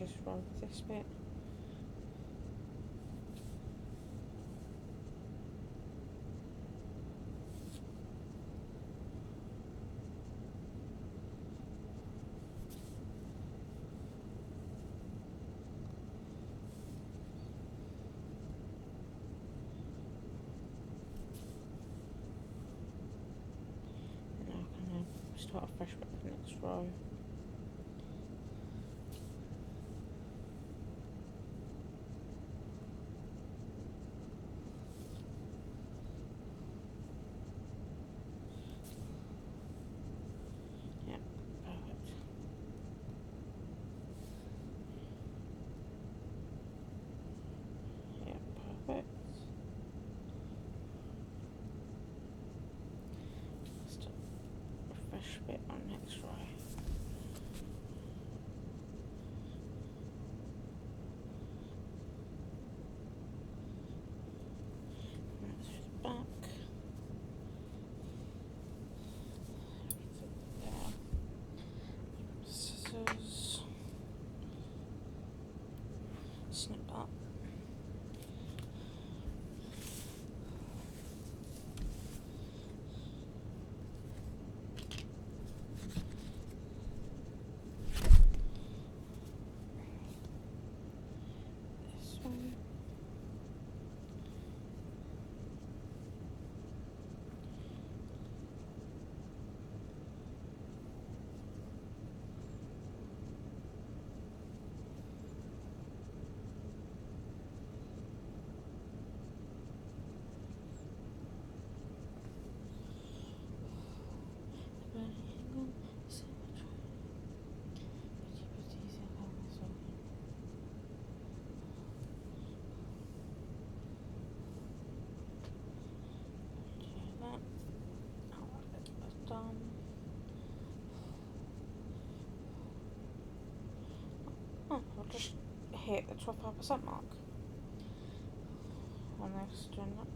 just roll with this bit. Start a fresh bit for the next row. Yeah, perfect. Yeah, perfect. Just a fresh bit on next row. Back. There. Scissors. Snip up. This one. Done. Oh, I'll just hit the 12% mark on this, doing that.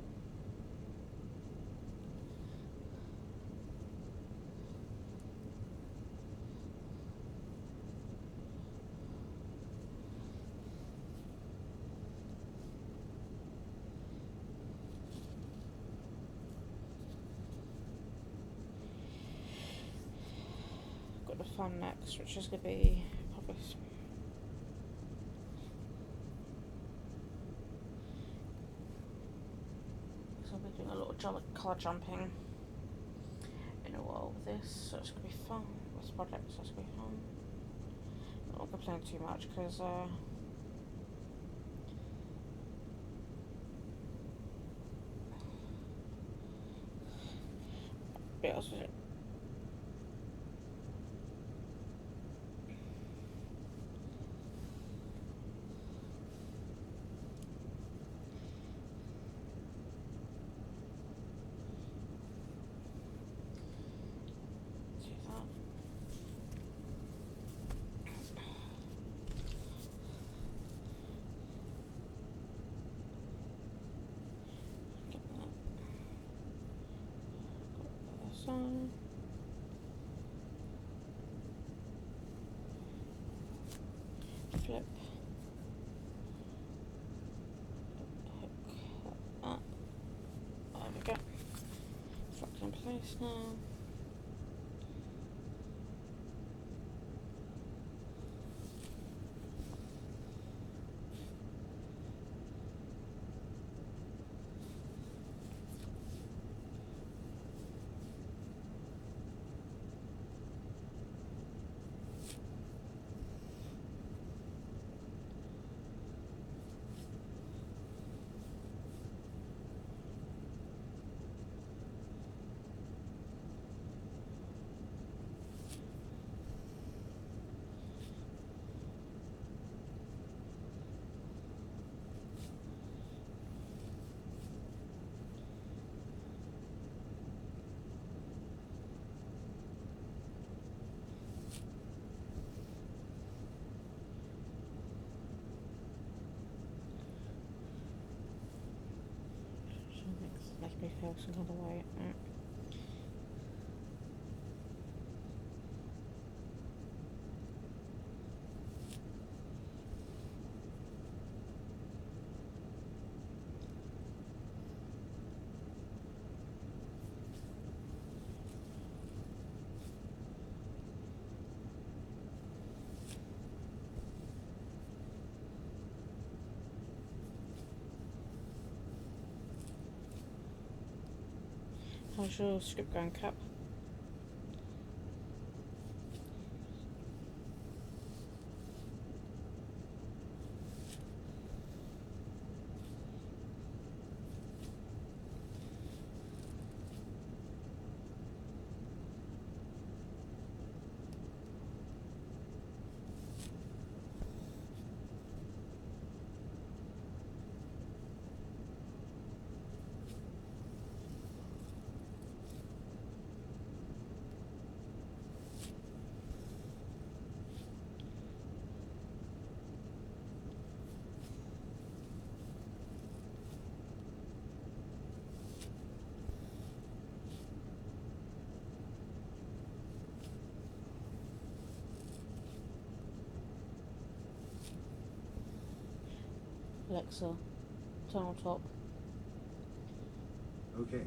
Got the fun next, which is going to be probably I'll be doing a lot of colour jumping in a while with this, so it's going to be fun. This project, so it's going to be fun. I'm not complaining too much because be honest with you. Flip, hook up, there we go, it's locked in place now. Make me feel some kind of way. How's your script going, Cap? Alexa, turn on top. Okay.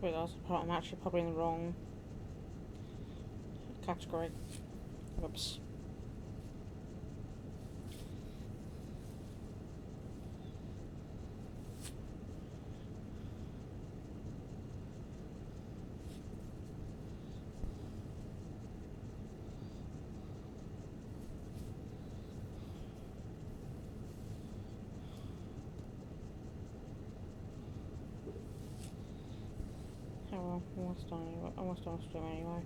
realised I'm actually probably in the wrong category. Whoops. Oh well, almost done anyway. Almost done stream anyway.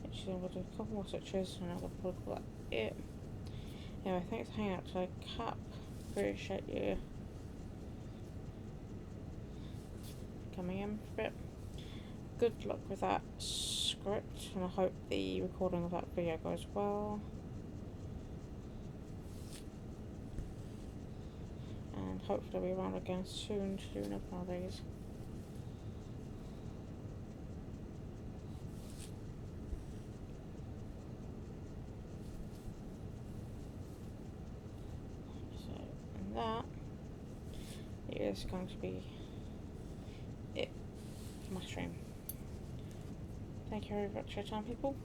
Actually, I'm going to do a couple more switches and I'll probably call that it. Anyway, thanks for hanging out today, Cap. Appreciate you coming in for a bit. Good luck with that script, and I hope the recording of that video goes well. And hopefully we'll be around again soon to do another one of these. So, and that is going to be it for my stream. Thank you very much for your time, people.